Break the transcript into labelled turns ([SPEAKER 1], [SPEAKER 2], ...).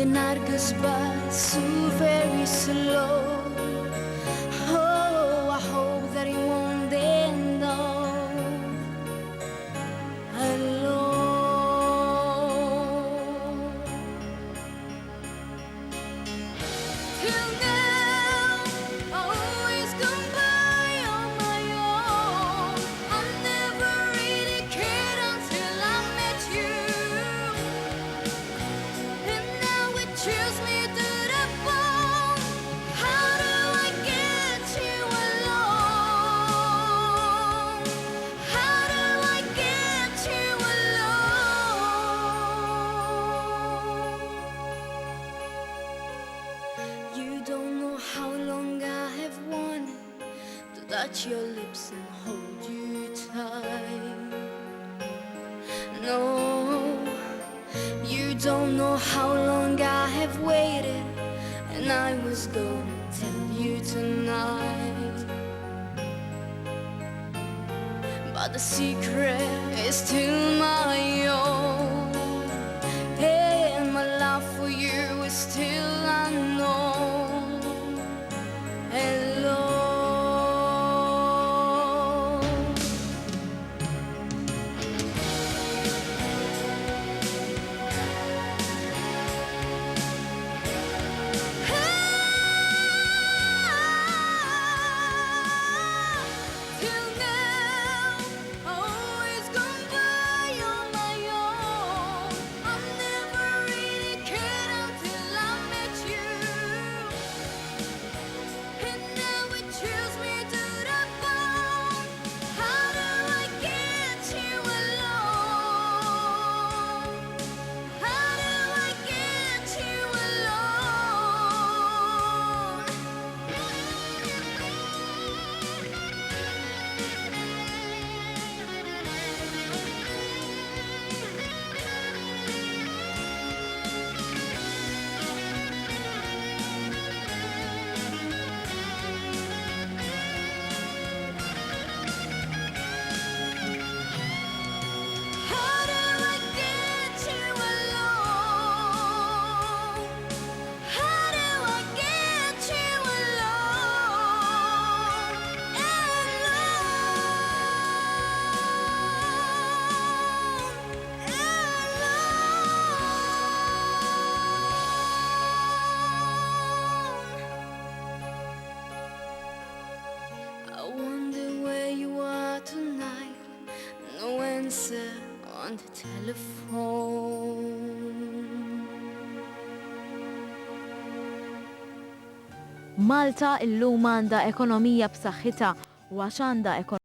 [SPEAKER 1] night goes by so very slow. Oh, I hope that it won't end all alone. Till now, I always come by on my own. I never really cared until I met you. And now it chills me to the bone. How do I get you alone? How do I get you alone? You don't know how long I have wanted to touch your lips and hold you tight. No, you don't know how long I have waited, and I was gonna tell you tonight. But the secret is still my own, and my love for you is still unknown and low. Till now, I always come by on my own. I never really cared until I met you. And now it chills me to the bone. How do I get you alone? How do I get you alone? How do I get you alone? How do I get you alone? I wonder where you are tonight. No answer on the telephone.
[SPEAKER 2] Malta illum għandha ekonomija b'saħħitha u għax għandha